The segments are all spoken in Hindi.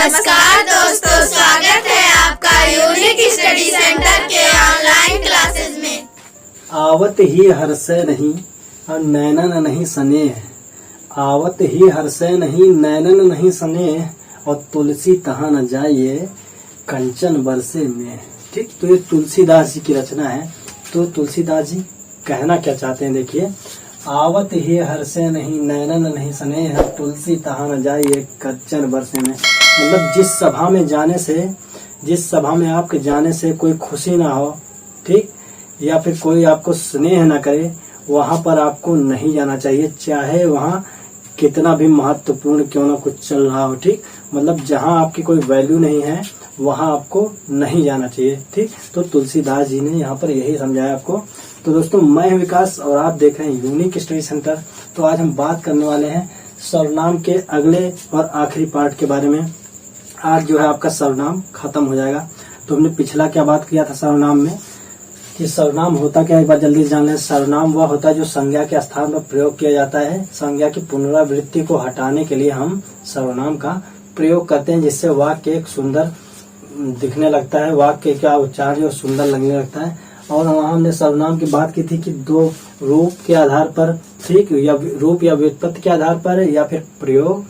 नमस्कार दोस्तों, स्वागत है आपका यूनिक स्टडी सेंटर के ऑनलाइन क्लासेस में। आवत ही हर्षय नहीं और नैनन नहीं स्नेह, आवत ही हर्षय नहीं नैनन नहीं स्नेह, और तुलसी तहाँ न जाइए कंचन बरसे में। ठीक, तो ये तुलसीदास जी की रचना है। तो तुलसीदास जी कहना क्या चाहते हैं, देखिए। आवत ही हर्षय नहीं नैनन नहीं स्नेह, तुलसी तहाँ न जाइए कंचन बरसे में। मतलब जिस सभा में जाने से, जिस सभा में आपके जाने से कोई खुशी ना हो, ठीक, या फिर कोई आपको स्नेह ना करे, वहां पर आपको नहीं जाना चाहिए, चाहे वहां कितना भी महत्वपूर्ण क्यों ना कुछ चल रहा हो। ठीक, मतलब जहां आपकी कोई वैल्यू नहीं है वहां आपको नहीं जाना चाहिए। ठीक, तो तुलसीदास जी ने यहाँ पर यही समझाया आपको। तो दोस्तों, मैं विकास और आप देख रहे हैं यूनिक स्टडी सेंटर। तो आज हम बात करने वाले हैं सर्वनाम के अगले और आखिरी पार्ट के बारे में। आज जो है आपका सर्वनाम खत्म हो जाएगा। तो हमने पिछला क्या बात किया था सर्वनाम में, कि सर्वनाम होता क्या, एक बार जल्दी जान लें। सर्वनाम वह होता है जो संज्ञा के स्थान पर प्रयोग किया जाता है। संज्ञा की पुनरावृत्ति को हटाने के लिए हम सर्वनाम का प्रयोग करते हैं, जिससे वाक्य एक सुंदर दिखने लगता है, वाक्य का उच्चारण जो सुंदर लगने लगता है। और वहाँ हमने सर्वनाम की बात की थी कि दो रूप के आधार पर, ठीक, या रूप या व्युत्पत्ति के आधार पर, या फिर प्रयोग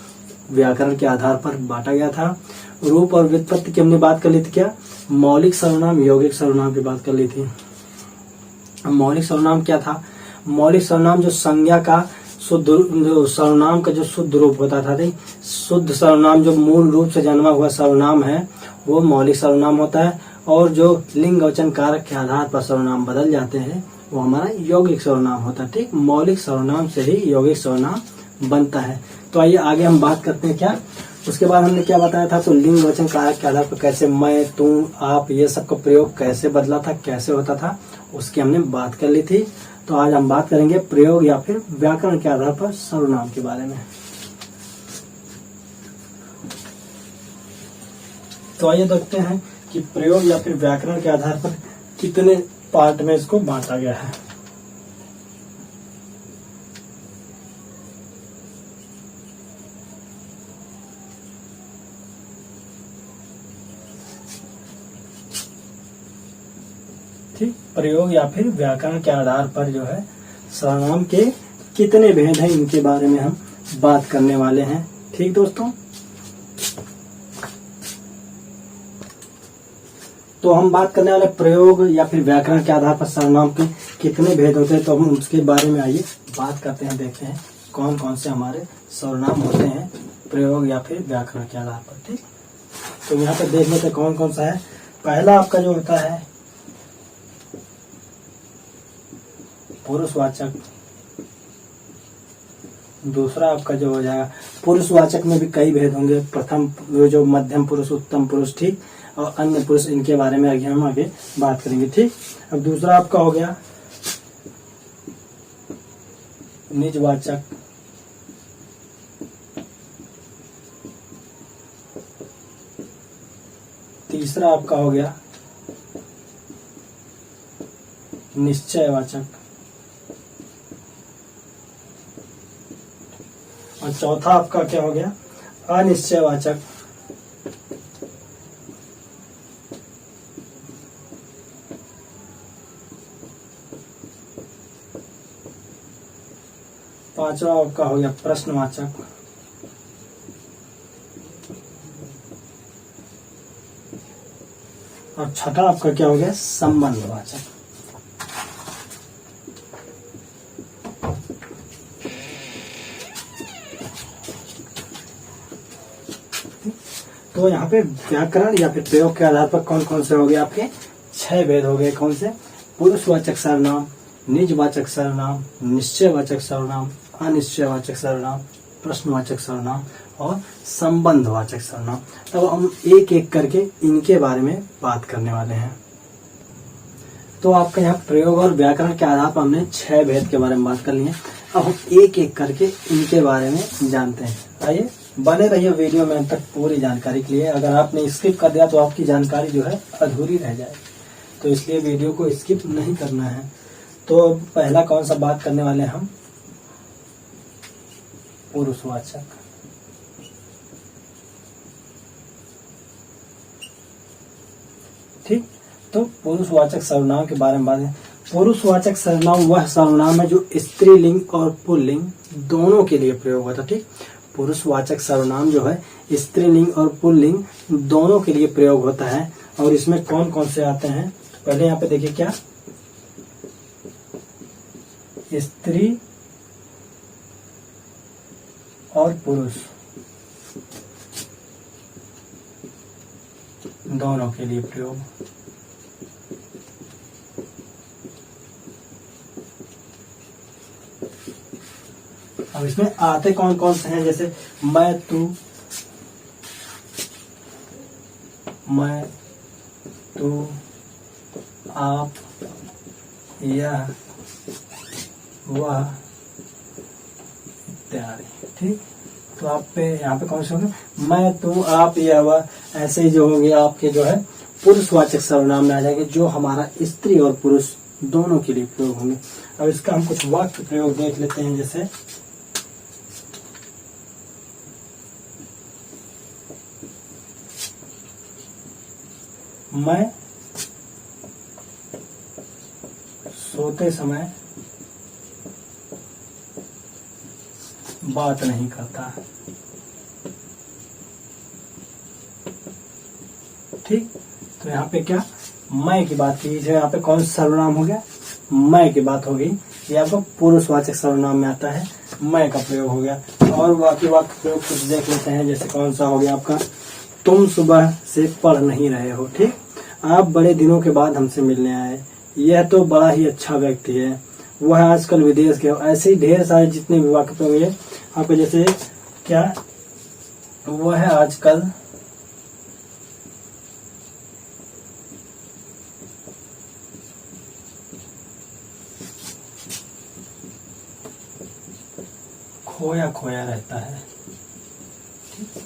व्याकरण के आधार पर बांटा गया था। रूप और व्युत्पत्ति की हमने बात कर ली थी, क्या मौलिक सर्वनाम यौगिक सर्वनाम की बात कर ली थी। मौलिक सर्वनाम क्या था? मौलिक सर्वनाम जो संज्ञा का शुद्ध, जो सर्वनाम का जो शुद्ध रूप होता था, नहीं, शुद्ध सर्वनाम जो मूल रूप से जन्मा हुआ सर्वनाम है वो मौलिक सर्वनाम होता है। और जो लिंग वचन कारक के आधार पर सर्वनाम बदल जाते हैं वो हमारा यौगिक सर्वनाम होता है। ठीक, मौलिक सर्वनाम से ही यौगिक सर्वनाम बनता है। तो आइए आगे हम बात करते हैं क्या। उसके बाद हमने क्या बताया था, तो लिंग वचन कारक के आधार पर कैसे मैं, तुम, आप, ये सब का प्रयोग कैसे बदला था, कैसे होता था, उसकी हमने बात कर ली थी। तो आज हम बात करेंगे प्रयोग या फिर व्याकरण के आधार पर सर्वनाम के बारे में। तो आइए देखते हैं कि प्रयोग या फिर व्याकरण के आधार पर कितने पार्ट में इसको बांटा गया है। ठीक, प्रयोग या फिर व्याकरण के आधार पर जो है सर्वनाम के कितने भेद हैं, इनके बारे में हम बात करने वाले हैं। ठीक दोस्तों, तो हम बात करने वाले प्रयोग या फिर व्याकरण के आधार पर सर्वनाम के कितने भेद होते हैं। तो हम उसके बारे में आइए बात करते हैं, देखते हैं कौन कौन से हमारे सर्वनाम होते हैं प्रयोग या फिर व्याकरण के आधार पर। ठीक, तो यहाँ पे देख लेते हैं कौन कौन सा है। पहला आपका जो होता है पुरुषवाचक, दूसरा आपका जो हो जाएगा, पुरुषवाचक में भी कई भेद होंगे। प्रथम जो मध्यम पुरुष, उत्तम पुरुष, ठीक, और अन्य पुरुष, इनके बारे में आगे हम आगे बात करेंगे। ठीक, अब दूसरा आपका हो गया निजवाचक, तीसरा आपका हो गया निश्चयवाचक, और चौथा आपका क्या हो गया अनिश्चयवाचक। पांचवा आपका हो गया प्रश्नवाचक, और छठा आपका क्या हो गया संबंधवाचक। तो यहाँ पे व्याकरण या फिर प्रयोग के आधार पर कौन कौन से हो गए आपके 6 भेद हो गए। कौन से? पुरुषवाचक सर्वनाम, निजवाचक सर्वनाम, निश्चयवाचक सर्वनाम, अनिश्चयवाचक सर्वनाम, प्रश्नवाचक सर्वनाम और संबंधवाचक सर्वनाम। तब हम एक एक करके इनके बारे में बात करने वाले हैं। तो आपका यहाँ प्रयोग और व्याकरण के आधार पर हमने 6 भेद के बारे में बात कर ली है। अब हम एक एक करके इनके बारे में जानते हैं। आइए बने रहिए वीडियो में अंत तक पूरी जानकारी के लिए। अगर आपने स्किप कर दिया तो आपकी जानकारी जो है अधूरी रह जाएगी, तो इसलिए वीडियो को स्किप नहीं करना है। तो पहला कौन सा बात करने वाले हैं हम, पुरुषवाचक। ठीक। तो पुरुषवाचक सर्वनाम के बारे में बात है। पुरुषवाचक सर्वनाम वह सर्वनाम है जो स्त्रीलिंग और पुल्लिंग दोनों के लिए प्रयोग होता है। ठीक, पुरुषवाचक सर्वनाम जो है स्त्रीलिंग और पुल्लिंग दोनों के लिए प्रयोग होता है। और इसमें कौन कौन से आते हैं, पहले यहाँ पे देखिए क्या, स्त्री और पुरुष दोनों के लिए प्रयोग। अब इसमें आते कौन कौन से हैं, जैसे मैं, तू, मैं, तू, आप, यह, वह इत्यादि। ठीक, तो आप पे यहाँ पे कौन से होंगे, मैं, तू, आप, यह, वह, ऐसे ही जो होंगे आपके जो है पुरुषवाचक सर्वनाम में आ जाएंगे, जो हमारा स्त्री और पुरुष दोनों के लिए प्रयोग होंगे। अब इसका हम कुछ वाक्य प्रयोग देख लेते हैं, जैसे मैं सोते समय बात नहीं करता। ठीक, तो यहाँ पे क्या, मैं की बात की, यहाँ पे कौन सा सर्वनाम हो गया, मैं की बात होगी, ये आपको पुरुषवाचक सर्वनाम में आता है, मैं का प्रयोग हो गया। और बाकी वाक्य प्रयोग कुछ देख लेते हैं, जैसे कौन सा हो गया आपका, तुम सुबह से पढ़ नहीं रहे हो। ठीक, आप बड़े दिनों के बाद हमसे मिलने आए, यह तो बड़ा ही अच्छा व्यक्ति है, वह आजकल विदेश गया। ऐसे ही ढेर सारे जितने भी वाक्य प्रयोग है आपको, जैसे क्या, वह आजकल खोया खोया रहता है,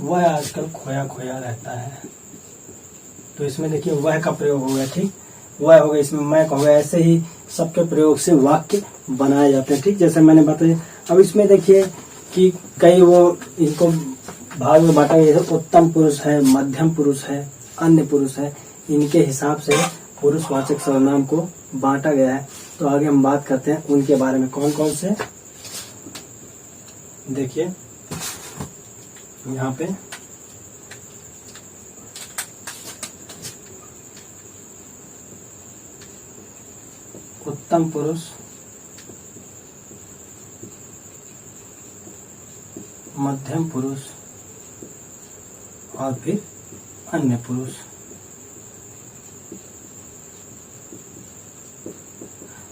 वह आजकल खोया खोया रहता है। तो इसमें देखिए वह का प्रयोग हो गया। ठीक, वह हो गया, इसमें मैं का हो गया। ऐसे ही सबके प्रयोग से वाक्य बनाए जाते हैं। ठीक, जैसे मैंने बताया। अब इसमें देखिए कि कई वो इनको भाग में बांटा गया, जैसे उत्तम पुरुष है, मध्यम पुरुष है, अन्य पुरुष है, इनके हिसाब से पुरुषवाचक सर्वनाम को बांटा गया है। तो आगे हम बात करते हैं उनके बारे में, कौन कौन से। देखिए यहाँ पे उत्तम पुरुष, मध्यम पुरुष और फिर अन्य पुरुष।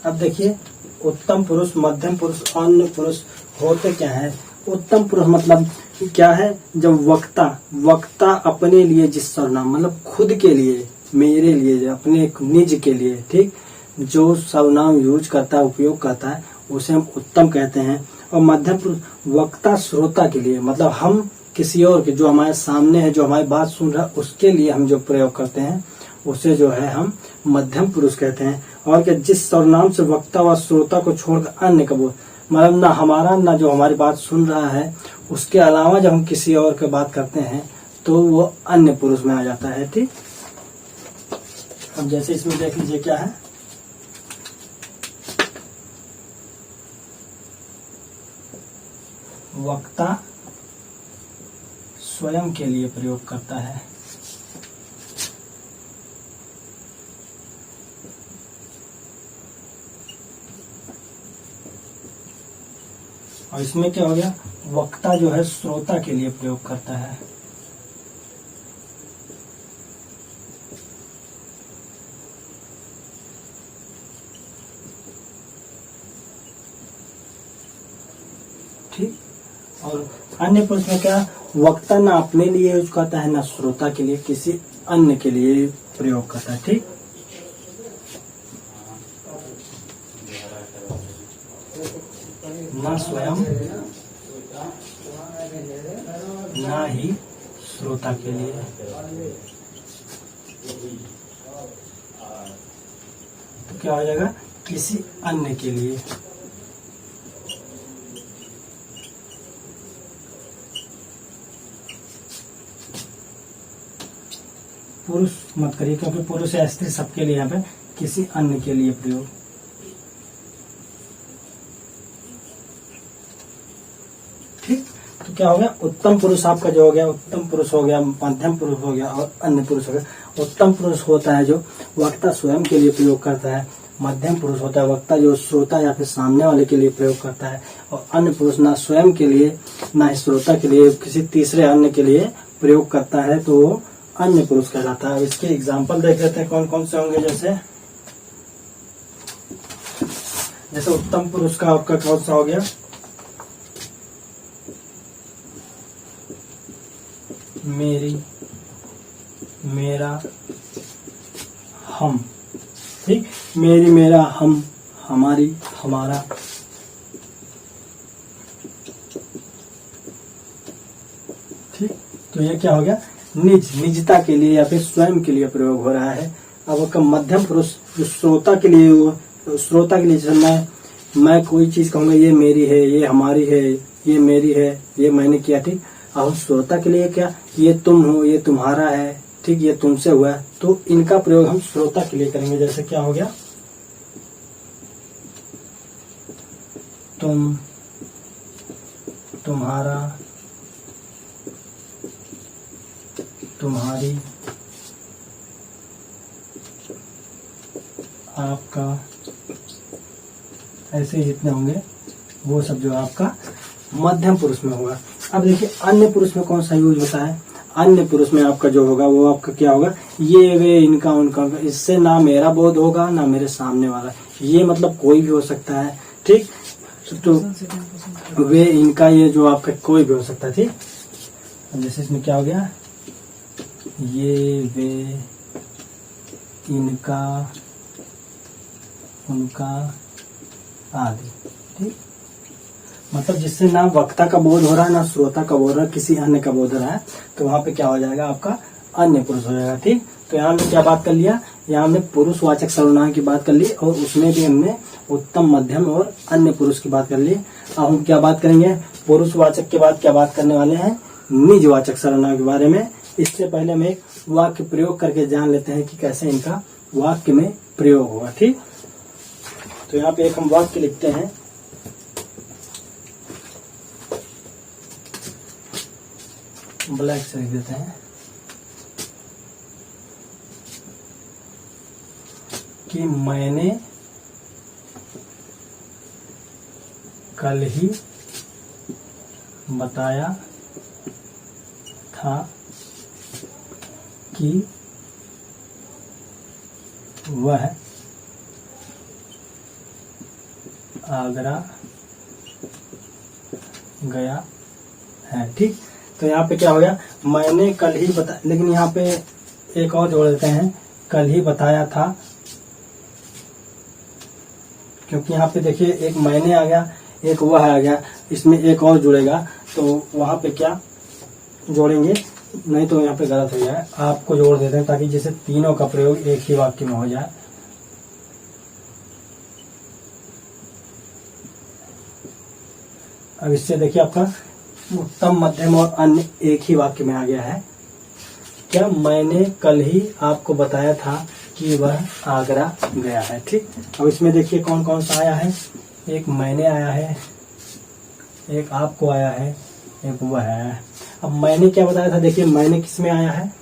अब देखिए उत्तम पुरुष, मध्यम पुरुष, अन्य पुरुष होते क्या है। उत्तम पुरुष मतलब क्या है, जब वक्ता अपने लिए जिस सर्वनाम, मतलब खुद के लिए, मेरे लिए, अपने निज के लिए, ठीक, जो सर्वनाम यूज करता है, उपयोग करता है, उसे हम उत्तम कहते हैं। और मध्यम पुरुष वक्ता श्रोता के लिए, मतलब हम किसी और के, जो हमारे सामने है, जो हमारी बात सुन रहा है, उसके लिए हम जो प्रयोग करते हैं उसे जो है हम मध्यम पुरुष कहते हैं। और क्या, जिस सर्वनाम से वक्ता व श्रोता को छोड़कर अन्य का बोल, मतलब ना हमारा, ना जो हमारी बात सुन रहा है, उसके अलावा जब हम किसी और की बात करते हैं तो वो अन्य पुरुष में आ जाता है। ठीक, अब जैसे इसमें देख लीजिए क्या है, वक्ता स्वयं के लिए प्रयोग करता है। और इसमें क्या हो गया, वक्ता जो है श्रोता के लिए प्रयोग करता है। ठीक, और अन्य पुरुष में क्या, वक्ता ना अपने लिए यूज करता है, ना श्रोता के लिए, किसी अन्य के लिए प्रयोग करता है। ठीक, ना स्वयं, ना ही श्रोता के लिए। तो क्या हो जाएगा, किसी अन्य के लिए। पुरुष मत करिए, क्योंकि पुरुष या स्त्री सबके लिए यहाँ पे किसी अन्य के लिए प्रयोग। ठीक, तो क्या हो गया, उत्तम पुरुष आपका जो हो गया, उत्तम पुरुष हो गया, मध्यम पुरुष हो गया और अन्य पुरुष हो गया। उत्तम पुरुष होता है जो वक्ता स्वयं के लिए प्रयोग करता है, मध्यम पुरुष होता है वक्ता जो श्रोता या फिर सामने वाले के लिए प्रयोग करता है, और अन्य पुरुष ना स्वयं के लिए ना ही श्रोता के लिए किसी तीसरे अन्य के लिए प्रयोग करता है, तो वो अन्य पुरुष कहलाता है। अब इसके एग्जाम्पल देख लेते हैं कौन कौन से होंगे। जैसे उत्तम पुरुष का आपका कौन सा हो गया, मेरी, मेरा, हम। ठीक, मेरी, मेरा, हम, हमारी, हमारा। ठीक, तो ये क्या हो गया, निजता के लिए या फिर स्वयं के लिए प्रयोग हो रहा है। अब का मध्यम पुरुष जो श्रोता के लिए, जैसे मैं कोई चीज कहूंगा ये मेरी है, ये हमारी है, ये मेरी है, ये मैंने किया। ठीक, अब श्रोता के लिए क्या, ये तुम हो, ये तुम्हारा है, ठीक, ये तुमसे हुआ है, तो इनका प्रयोग हम श्रोता के लिए करेंगे। जैसे क्या हो गया, तुम, तुम्हारा, तुम्हारी, आपका, ऐसे ही जितने होंगे वो सब जो आपका मध्यम पुरुष में होगा। अब देखिए अन्य पुरुष में कौन सा यूज होता है। अन्य पुरुष में आपका जो होगा वो आपका क्या होगा, ये वे इनका उनका। इससे ना मेरा बोध होगा ना मेरे सामने वाला, ये मतलब कोई भी हो सकता है। ठीक, तो वे इनका ये जो आपका कोई भी हो सकता है। ठीक, जैसे इसमें क्या हो गया, ये वे इनका उनका आदि। ठीक, मतलब जिससे ना वक्ता का बोध हो रहा है ना श्रोता का बोध हो रहा है, किसी अन्य का बोध हो रहा है, तो वहां पे क्या हो जाएगा, आपका अन्य पुरुष हो जाएगा। ठीक, तो यहाँ हमने क्या बात कर लिया, यहाँ हमने पुरुषवाचक सर्वनाम की बात कर ली और उसमें भी हमने उत्तम, मध्यम और अन्य पुरुष की बात कर ली। अब हम क्या बात करेंगे, पुरुषवाचक के बाद क्या बात करने वाले हैं, निजवाचक सर्वनाम के बारे में। इससे पहले हम एक वाक्य प्रयोग करके जान लेते हैं कि कैसे इनका वाक्य में प्रयोग होगा। ठीक, तो यहाँ पे एक हम वाक्य लिखते हैं, ब्लैक से लिख देते हैं कि मैंने कल ही बताया था कि वह आगरा गया है। ठीक, तो यहाँ पे क्या हो गया, मैंने कल ही बताया, लेकिन यहाँ पे एक और जोड़ देते हैं, कल ही बताया था, क्योंकि यहाँ पे देखिए एक मैंने आ गया, एक वह आ गया, इसमें एक और जुड़ेगा, तो वहां पे क्या जोड़ेंगे, नहीं तो यहाँ पे गलत हो जाए, आपको जोड़ देते हैं ताकि जैसे तीनों का प्रयोग एक ही वाक्य में हो जाए। अब इससे देखिए आपका उत्तम, मध्यम और अन्य एक ही वाक्य में आ गया है। क्या, मैंने कल ही आपको बताया था कि वह आगरा गया है। ठीक, अब इसमें देखिए कौन कौन सा आया है, एक मैंने आया है, एक आपको आया है, एक वह आया है। अब मैंने क्या बताया था, देखिए मैंने किस में आया है,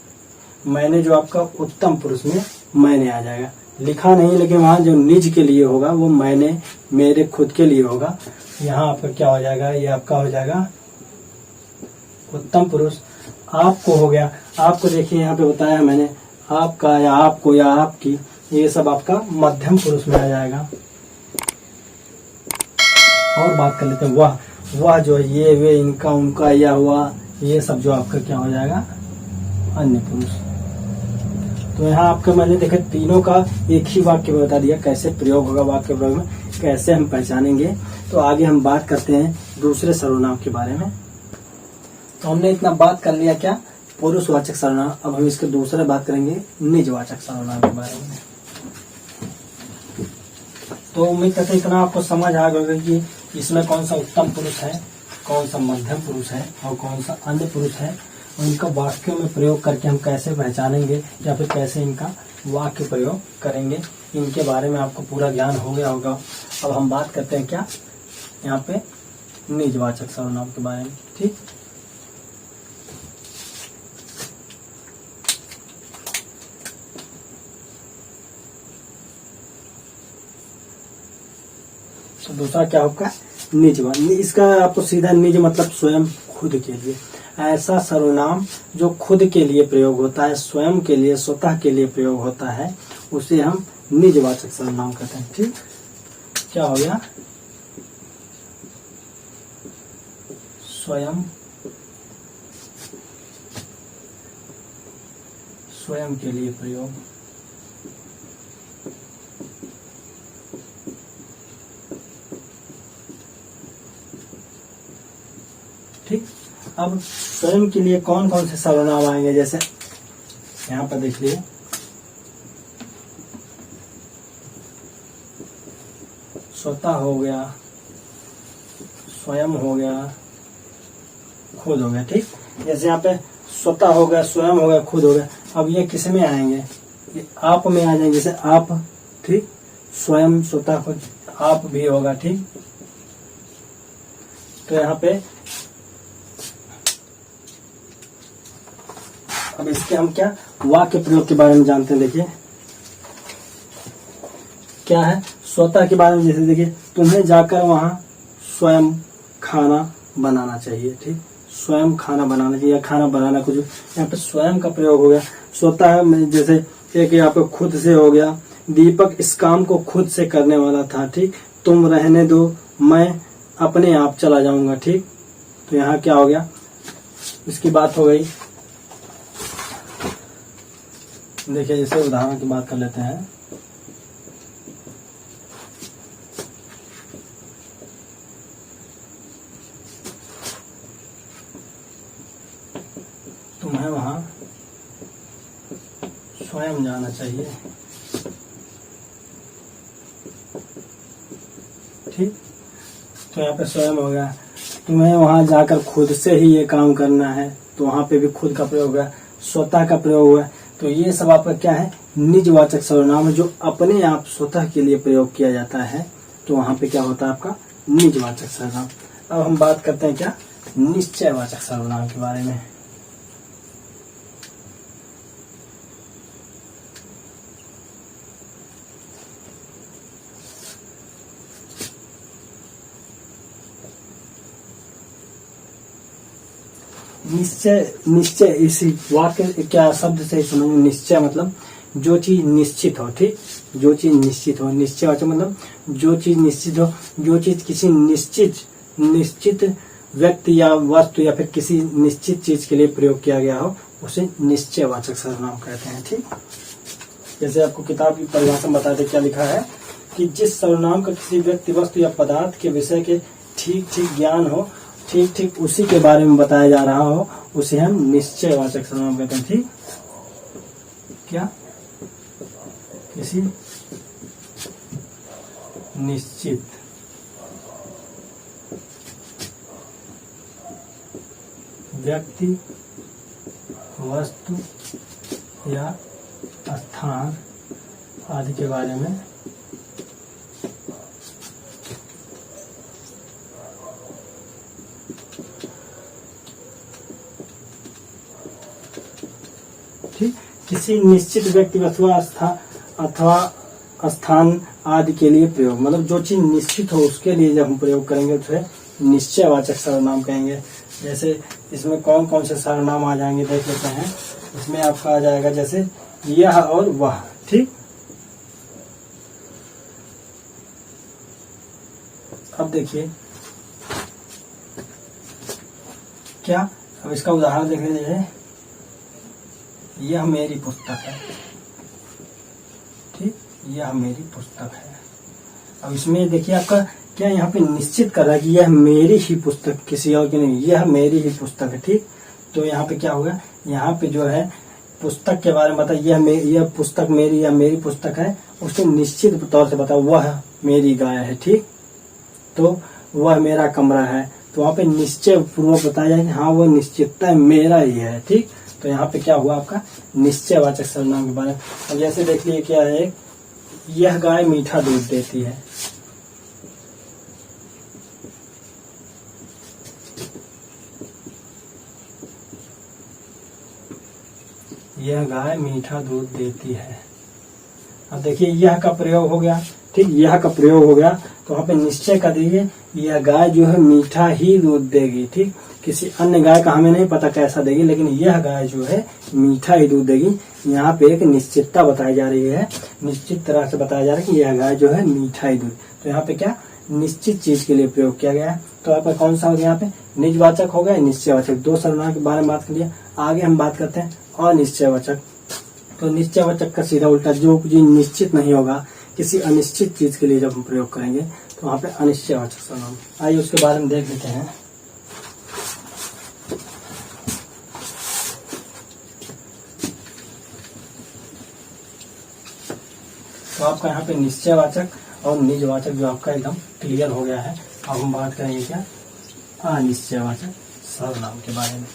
मैंने जो आपका उत्तम पुरुष में मैंने आ जाएगा, लिखा नहीं लेकिन वहां जो निज के लिए होगा वो मैंने, मेरे खुद के लिए होगा। यहाँ आपका क्या हो जाएगा, ये आपका हो जाएगा उत्तम पुरुष। आपको हो गया, आपको देखिए यहाँ पे बताया है मैंने, आपका या आपको या आपकी, ये सब आपका मध्यम पुरुष में आ जाएगा। और बात कर लेते हैं वह जो है, ये वे इनका उनका या हुआ, ये सब जो आपका क्या हो जाएगा, अन्य पुरुष। तो यहाँ आपका मैंने देखा तीनों का एक ही वाक्य में बता दिया कैसे प्रयोग होगा, वाक्य प्रयोग में कैसे हम पहचानेंगे। तो आगे हम बात करते हैं दूसरे सर्वनाम के बारे में। तो हमने इतना बात कर लिया क्या, पुरुषवाचक सर्वनाम। अब हम इसके दूसरे बात करेंगे निजवाचक सर्वनाम के बारे में। तो उम्मीद करते इतना आपको समझ आ गया कि इसमें कौन सा उत्तम पुरुष है, कौन सा मध्यम पुरुष है और कौन सा अन्य पुरुष है। और इनका वाक्यों में प्रयोग करके हम कैसे पहचानेंगे या फिर कैसे इनका वाक्य प्रयोग करेंगे, इनके बारे में आपको पूरा ज्ञान हो गया होगा। अब हम बात करते हैं क्या यहाँ पे निजवाचक सर्वनाम के बारे में। ठीक, तो दूसरा क्या होगा निज। इसका आपको सीधा निज मतलब स्वयं खुद के लिए, ऐसा सर्वनाम जो खुद के लिए प्रयोग होता है, स्वयं के लिए, स्वतः के लिए प्रयोग होता है, उसे हम निजवाचक सर्वनाम कहते हैं। ठीक, क्या हो गया स्वयं, स्वयं के लिए प्रयोग। ठीक, अब स्वयं के लिए कौन कौन से सर्वनाम आएंगे, जैसे यहाँ पर देखिए स्वतः हो गया, स्वयं हो गया, खुद हो गया। ठीक, जैसे यहाँ पे स्वतः हो गया, स्वयं हो गया, खुद हो गया। अब ये किस में आएंगे, ये आप में आ जाएंगे, जैसे आप। ठीक, स्वयं, स्वतः, खुद, आप भी होगा। ठीक, तो यहाँ पे अब इसके हम क्या वाक्य प्रयोग के बारे में जानते हैं। देखिए क्या है स्वतः के बारे में, जैसे देखिए तुम्हें जाकर वहां स्वयं खाना बनाना चाहिए। ठीक, स्वयं खाना बनाना चाहिए या खाना बनाना, कुछ यहाँ पे स्वयं का प्रयोग हो गया। स्वतः में जैसे एक यहाँ पे खुद से हो गया, दीपक इस काम को खुद से करने वाला था। ठीक, तुम रहने दो, मैं अपने आप चला जाऊंगा। ठीक, तो यहाँ क्या हो गया, इसकी बात हो गई। देखिए जैसे उदाहरण की बात कर लेते हैं। तुम्हें वहां स्वयं जाना चाहिए। ठीक, तो यहाँ पे स्वयं हो गया। तुम्हें वहां जाकर खुद से ही ये काम करना है, तो वहां पे भी खुद का प्रयोग हुआ, स्वतः का प्रयोग हुआ। तो ये सब आपका क्या है निजवाचक सर्वनाम है, जो अपने आप स्वतः के लिए प्रयोग किया जाता है। तो वहां पे क्या होता है आपका निजवाचक सर्वनाम। अब हम बात करते हैं क्या निश्चयवाचक सर्वनाम के बारे में। निश्चय, निश्चय इसी वाक्य क्या शब्द से समझ, निश्चय मतलब जो चीज निश्चित हो। ठीक, जो चीज निश्चित हो, निश्चय मतलब जो चीज निश्चित हो, जो चीज किसी निश्चित व्यक्ति या वस्तु या फिर किसी निश्चित चीज के लिए प्रयोग किया गया हो, उसे निश्चयवाचक सर्वनाम कहते हैं। ठीक, जैसे आपको किताब की परिभाषा में बताते क्या लिखा है कि जिस सर्वनाम का किसी व्यक्ति, वस्तु या पदार्थ के विषय के ठीक ठीक ज्ञान हो, ठीक ठीक उसी के बारे में बताया जा रहा हो, उसे हम निश्चयवाचक सर्वनाम कहते हैं। ठीक, क्या किसी निश्चित व्यक्ति, वस्तु या स्थान आदि के बारे में किसी निश्चित व्यक्ति, वस्तु अथवा स्थान आदि के लिए प्रयोग, मतलब जो चीज निश्चित हो उसके लिए जब हम प्रयोग करेंगे तो निश्चयवाचक सर्वनाम कहेंगे। जैसे इसमें कौन कौन से सर्वनाम आ जाएंगे देख लेते हैं। इसमें आपका आ जाएगा जैसे यह और वह। ठीक, अब देखिए क्या, अब इसका उदाहरण देख लीजिए। यह मेरी पुस्तक है। ठीक, यह मेरी पुस्तक है। अब इसमें देखिए आपका क्या यहाँ पे निश्चित कर रहा है कि यह मेरी ही पुस्तक, किसी और की नहीं, यह मेरी ही पुस्तक है। ठीक, तो यहाँ पे क्या होगा, यहाँ पे जो है पुस्तक के बारे में बता, यह पुस्तक मेरी या मेरी पुस्तक है, उसको निश्चित तौर से बता वह मेरी गाय है। ठीक, तो वह मेरा कमरा है, तो वहाँ पे निश्चय पूर्वक बताया जाए कि हाँ वो निश्चितता मेरा ही है। ठीक, तो यहाँ पे क्या हुआ आपका निश्चयवाचक सर्वनाम के बारे में। अब जैसे देख लीजिए क्या है, यह गाय मीठा दूध देती है। यह गाय मीठा दूध देती है। अब देखिए यह का प्रयोग हो गया। ठीक, यह का प्रयोग हो गया तो वहाँ पे निश्चय कर दीजिए यह गाय जो है मीठा ही दूध देगी। ठीक, किसी अन्य गाय का हमें नहीं पता कैसा देगी, लेकिन यह गाय जो है मीठा ही दूध देगी। यहाँ पे एक निश्चितता बताई जा रही है, निश्चित तरह से बताया जा रहा है कि यह गाय जो है मीठा ही दूध। तो यहाँ पे क्या निश्चित चीज के लिए प्रयोग किया गया है। तो यहाँ पे कौन सा हो गया, यहाँ पे निजवाचक हो गया, निश्चयवाचक। दो सर्वनाम के बारे में बात कर लिया। आगे हम बात करते हैं अनिश्चयवाचक। तो निश्चयवाचक का सीधा उल्टा, जो निश्चित नहीं होगा, किसी अनिश्चित चीज के लिए जब हम प्रयोग करेंगे तो वहाँ पे अनिश्चयवाचक सर्वनाम। आइए उसके बारे में देख लेते हैं। तो आपका यहाँ पे निश्चयवाचक और निजवाचक जो आपका एकदम क्लियर हो गया है। अब हम बात करेंगे क्या अनिश्चयवाचक सर्वनाम के बारे में।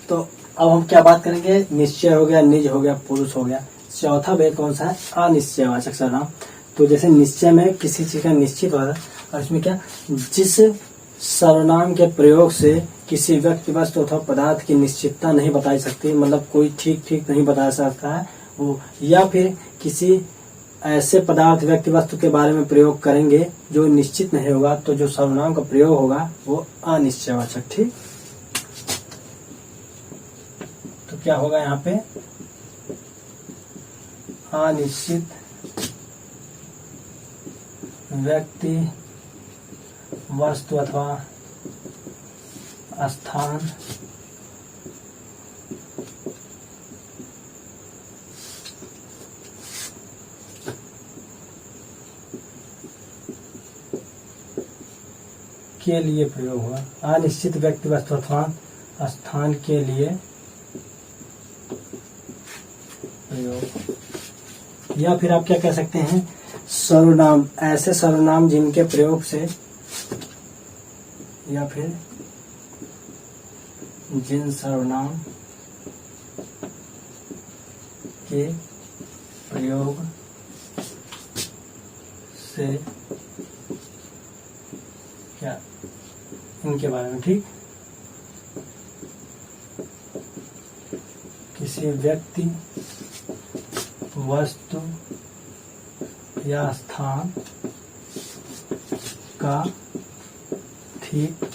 तो अब हम क्या बात करेंगे, निश्चय हो गया, निज हो गया, पुरुष हो गया। चौथा भेद कौन सा है, अनिश्चयवाचक सर्वनाम। तो जैसे निश्चय में किसी चीज का निश्चित होता है, और इसमें क्या जिस सर्वनाम के प्रयोग से किसी व्यक्ति वस्तु अथवा पदार्थ की निश्चितता नहीं बताई सकती, मतलब कोई ठीक नहीं बता सकता है वो, या फिर किसी ऐसे पदार्थ व्यक्ति वस्तु के बारे में प्रयोग करेंगे जो निश्चित नहीं होगा, तो जो सर्वनाम का प्रयोग होगा वो अनिश्चयवाचक। ठीक, तो क्या होगा यहाँ पे अनिश्चित व्यक्ति वस्तु अथवा स्थान के लिए प्रयोग हुआ। अनिश्चित व्यक्ति वस्तु अथवा स्थान के लिए प्रयोग। या फिर आप क्या कह सकते हैं, सर्वनाम, ऐसे सर्वनाम जिनके प्रयोग से, या फिर जिन सर्वनाम के प्रयोग से क्या इनके बारे में। ठीक, किसी व्यक्ति वस्तु या स्थान का ठीक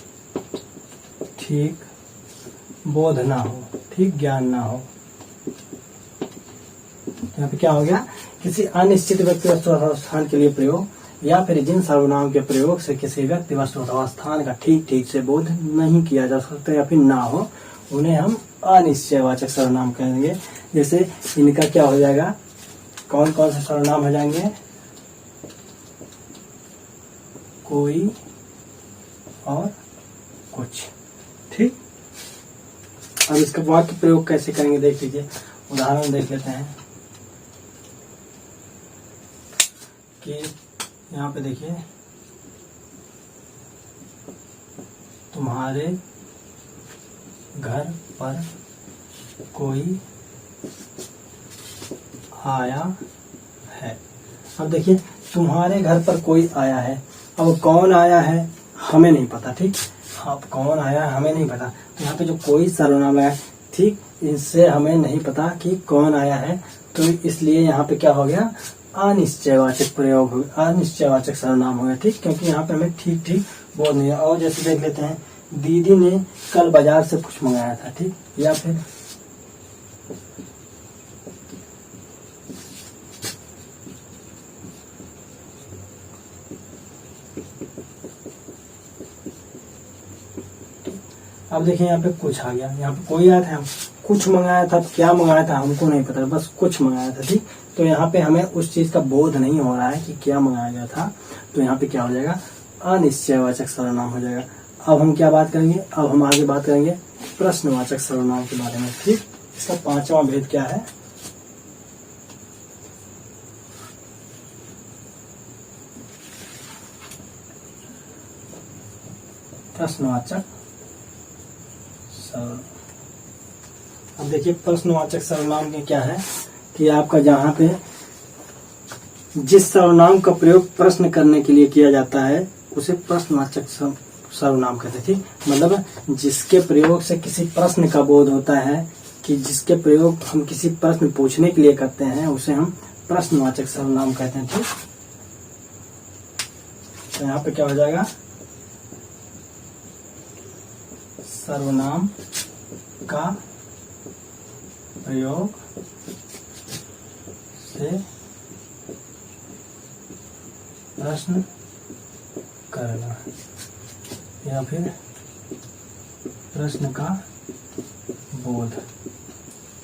बोध ना हो, ठीक ज्ञान ना हो। यहाँ पे क्या हो गया, किसी अनिश्चित व्यक्ति वस्तु अथवा स्थान के लिए प्रयोग, या फिर जिन सर्वनाम के प्रयोग से किसी व्यक्ति वस्तु अथवा स्थान का ठीक से बोध नहीं किया जा सकता या फिर ना हो, उन्हें हम अनिश्चयवाचक सर्वनाम कहेंगे। जैसे इनका क्या हो जाएगा, कौन कौन से सर्वनाम हो जाएंगे, कोई और कुछ। ठीक, अब इसका वाक्य प्रयोग कैसे करेंगे देख लीजिए, उदाहरण देख लेते हैं कि यहाँ पे देखिए, तुम्हारे घर पर कोई आया है। अब देखिए तुम्हारे घर पर कोई आया है, अब कौन आया है हमें नहीं पता। ठीक, अब कौन आया है हमें नहीं पता, तो यहाँ पे जो कोई सर्वनाम है, ठीक, इससे हमें नहीं पता कि कौन आया है, तो इसलिए यहाँ पे क्या हो गया, अनिश्चयवाचक प्रयोग हो गया, अनिश्चयवाचक सर्वनाम हो गया। ठीक, क्योंकि यहाँ पे हमें ठीक बोध नहीं है। और जैसे देख लेते हैं, दीदी ने कल बाजार से कुछ मंगाया था। ठीक, या फिर अब देखिए यहाँ पे कुछ आ गया, यहाँ पे कोई आया था, हम कुछ मंगाया था, क्या मंगाया था हमको नहीं पता, बस कुछ मंगाया था। ठीक, तो यहाँ पे हमें उस चीज का बोध नहीं हो रहा है कि क्या मंगाया गया था, तो यहाँ पे क्या हो जाएगा, अनिश्चयवाचक सर्वनाम हो जाएगा। अब हम क्या बात करेंगे, अब हम आगे बात करेंगे प्रश्नवाचक सर्वनाम के बारे में। ठीक, इसका पांचवा भेद क्या है, प्रश्नवाचक सर्वनाम। अब देखिए प्रश्नवाचक सर्वनाम में क्या है कि आपका जहाँ पे जिस सर्वनाम का प्रयोग प्रश्न करने के लिए किया जाता है उसे प्रश्नवाचक सर्वनाम कहते हैं। ठीक, मतलब जिसके प्रयोग से किसी प्रश्न का बोध होता है, कि जिसके प्रयोग हम किसी प्रश्न पूछने के लिए करते हैं उसे हम प्रश्नवाचक सर्वनाम कहते हैं। ठीक, तो यहाँ पे क्या हो जाएगा, सर्वनाम का प्रयोग से प्रश्न करना या फिर प्रश्न का बोध।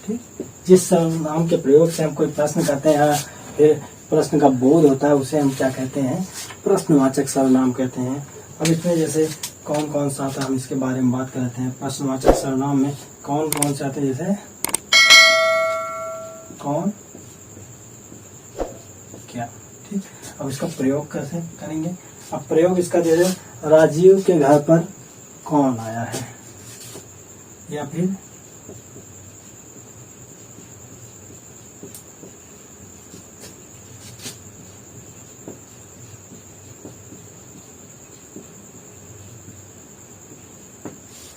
ठीक, जिस सर्वनाम के प्रयोग से हम कोई प्रश्न करते हैं फिर प्रश्न का बोध होता है उसे हम क्या कहते हैं, प्रश्नवाचक सर्वनाम कहते हैं। अब इसमें जैसे कौन कौन सा आता है हम इसके बारे में बात करते हैं। प्रश्नवाचक सर्वनाम में कौन कौन से आते हैं, जैसे कौन क्या। ठीक, अब इसका प्रयोग कैसे करेंगे। अब प्रयोग इसका जैसे राजीव के घर पर कौन आया है, या फिर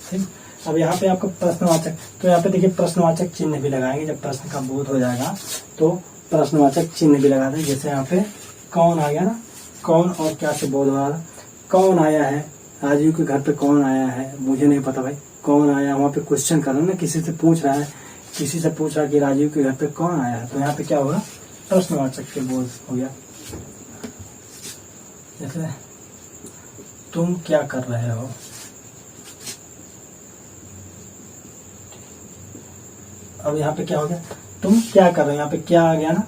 ठीक। अब यहाँ पे आपको प्रश्नवाचक, तो यहाँ पे देखिए प्रश्नवाचक चिन्ह भी लगाएंगे। जब प्रश्न का बोध हो जाएगा तो प्रश्नवाचक चिन्ह भी लगा देंगे। जैसे यहाँ पे कौन आ गया ना, कौन और क्या से बोध हो रहा है। कौन आया है, राजीव के घर पे कौन आया है, मुझे नहीं पता भाई कौन आया। वहाँ पे क्वेश्चन कर रहा है ना, किसी से पूछ रहा है, किसी से पूछ रहा है कि राजीव के घर पे कौन आया है, तो यहाँ पे क्या होगा, प्रश्नवाचक के बोध हो गया। जैसे तुम क्या कर रहे हो, अब यहाँ पे क्या हो गया, तुम क्या कर रहे हो, यहाँ पे क्या आ गया ना।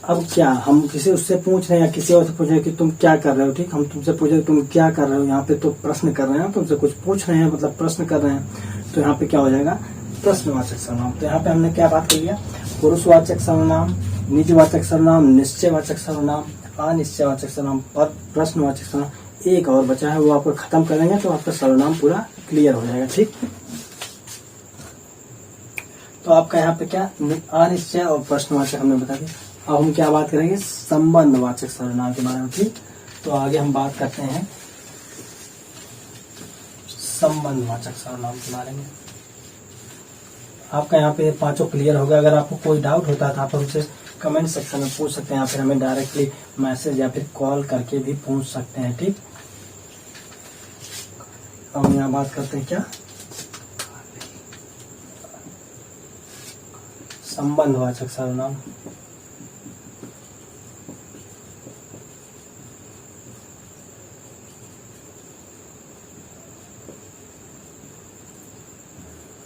अब क्या, हम किसी उससे पूछ रहे हैं या किसी और से पूछ रहे हैं कि तुम क्या कर रहे हो। ठीक, हम तुमसे पूछ रहे हैं तुम क्या कर रहे हो, यहाँ पे तो प्रश्न कर रहे हैं, तुमसे कुछ पूछ रहे हैं मतलब प्रश्न कर रहे हैं, तो यहाँ पे क्या हो जाएगा, प्रश्नवाचक सर्वनाम। तो यहाँ पे हमने क्या बात कर लिया, पुरुषवाचक सर्वनाम, निजवाचक सर्वनाम, निश्चयवाचक सर्वनाम, अनिश्चयवाचक सर्वनाम, प्रश्नवाचक सर्वनाम। एक और बचा है, वो आपको खत्म करेंगे तो आपका सर्वनाम पूरा क्लियर हो जाएगा। ठीक, तो आपका यहाँ पे क्या, अनिश्चय और प्रश्नवाचक हमने बता दिया। अब हम क्या बात करेंगे, संबंधवाचक सर्वनाम के बारे में। ठीक, तो आगे हम बात करते हैं संबंधवाचक सर्वनाम के बारे में। आपका यहाँ पे पांचों क्लियर हो गया। अगर आपको कोई डाउट होता है तो आप हमसे कमेंट सेक्शन में पूछ सकते हैं, या फिर हमें डायरेक्टली मैसेज या फिर कॉल करके भी पूछ सकते हैं। ठीक, अब हम यहाँ बात करते हैं क्या, संबंधवाचक सर्वनाम।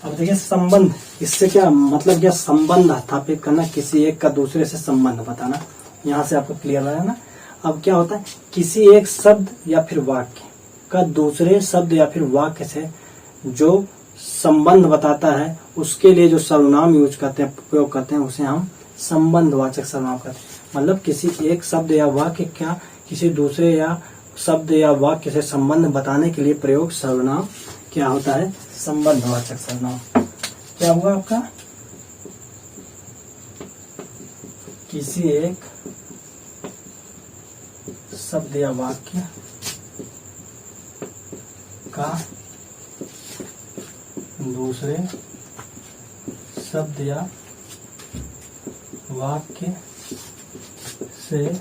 अब देखिए संबंध, इससे क्या मतलब, क्या संबंध स्थापित करना, किसी एक का दूसरे से संबंध बताना। यहाँ से आपको क्लियर है ना। अब क्या होता है, किसी एक शब्द या फिर वाक्य का दूसरे शब्द या फिर वाक्य से जो संबंध बताता है, उसके लिए जो सर्वनाम यूज करते हैं, प्रयोग करते हैं, उसे हम संबंधवाचक सर्वनाम कहते हैं। मतलब किसी एक शब्द या वाक्य का किसी दूसरे या शब्द या वाक्य से संबंध बताने के लिए प्रयोग सर्वनाम क्या होता है, संबंधवाचक सर्वनाम। क्या हुआ आपका, किसी एक शब्द या वाक्य का दूसरे शब्द या वाक्य से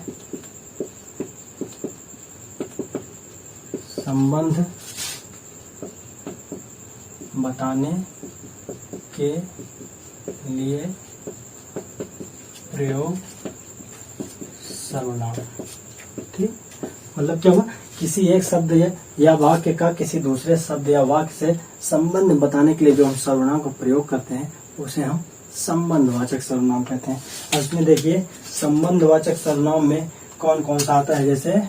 संबंध बताने के लिए प्रयोग सर्वनाम। ठीक, मतलब क्या हुआ, किसी एक शब्द या वाक्य का किसी दूसरे शब्द या वाक्य से संबंध बताने के लिए जो हम सर्वनाम का प्रयोग करते हैं उसे हम संबंधवाचक सर्वनाम कहते हैं। और इसमें देखिए संबंधवाचक सर्वनाम में कौन कौन सा आता है, जैसे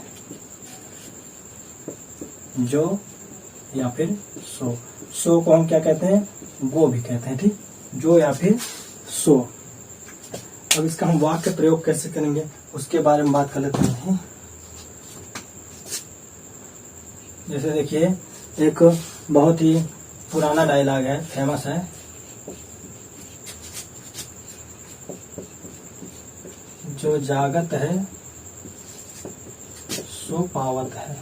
जो या फिर सो। सो को हम क्या कहते हैं, वो भी कहते हैं। ठीक, जो या फिर सो। अब इसका हम वाक्य प्रयोग कैसे करेंगे उसके बारे में बात कर लेते हैं। जैसे देखिए एक बहुत ही पुराना डायलॉग है, फेमस है। जो जागत है सो पावत है,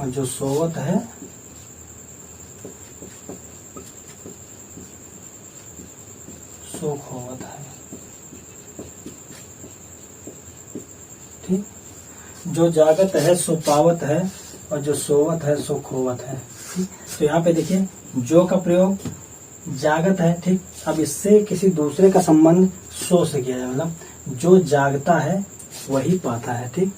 और जो सोवत है सो खोवत है। ठीक, जो जागत है सो पावत है, और जो सोवत है सो खोवत है। ठीक, तो यहाँ पे देखिए जो का प्रयोग जागत है। ठीक, अब इससे किसी दूसरे का संबंध सो से किया जाए, मतलब जो जागता है वही पाता है। ठीक,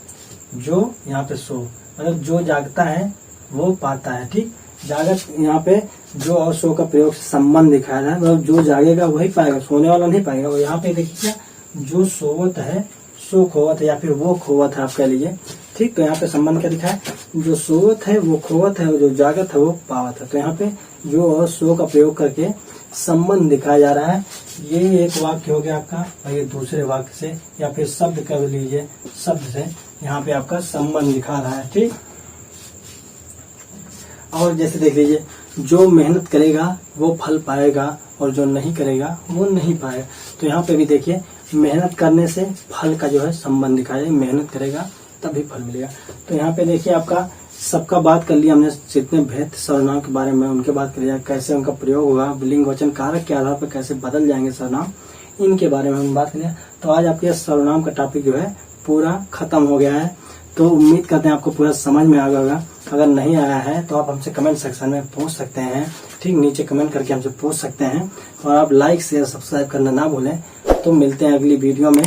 जो यहाँ पे सो मतलब जो जागता है वो पाता है। ठीक, जागत यहाँ पे जो और सो का प्रयोग से संबंध दिखाया है, मतलब जो जागेगा वही पाएगा, सोने वाला नहीं पाएगा। और यहाँ पे देखिए क्या, जो सोवत है सो खोवत है, या फिर वो खोवत है आप कह लीजिए। ठीक, तो यहाँ पे संबंध क्या दिखा है, जो सोवत है वो खोवत है, और जो जागत है वो पावत है। तो यहाँ पे जो और सो का प्रयोग करके संबंध दिखाया जा रहा है। ये एक वाक्य हो गया आपका, और ये दूसरे वाक्य से या फिर शब्द कर लीजिए, शब्द से यहाँ पे आपका संबंध दिखा रहा है। ठीक, और जैसे देख लीजिए, जो मेहनत करेगा वो फल पाएगा, और जो नहीं करेगा वो नहीं पाएगा। तो यहाँ पे भी देखिए मेहनत करने से फल का जो है संबंध दिखाया है, मेहनत करेगा तभी फल मिलेगा। तो यहाँ पे देखिए आपका सबका बात कर लिया हमने, जितने भेद सर्वनाम के बारे में उनके बात कर लिया, कैसे उनका प्रयोग होगा, लिंग वचन कारक के आधार पर कैसे बदल जाएंगे सर्वनाम, इनके बारे में हम बात कर लिया। तो आज आपके सर्वनाम का टॉपिक जो है पूरा खत्म हो गया है। तो उम्मीद करते हैं आपको पूरा समझ में आ गया होगा। अगर नहीं आया है तो आप हमसे कमेंट सेक्शन में पूछ सकते हैं। ठीक, नीचे कमेंट करके हमसे पूछ सकते हैं, और आप लाइक शेयर सब्सक्राइब करना ना भूलें। तो मिलते हैं अगली वीडियो में।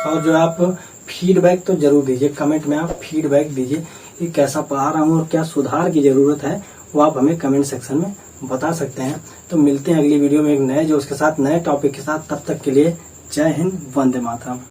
और जो आप फीडबैक तो जरूर दीजिए, कमेंट में आप फीडबैक दीजिए कि कैसा पढ़ा रहा हूँ और क्या सुधार की जरूरत है, वो आप हमें कमेंट सेक्शन में बता सकते हैं। तो मिलते हैं अगली वीडियो में एक नए जोश के साथ, नए टॉपिक के साथ। तब तक के लिए जय हिंद, वंदे मातरम।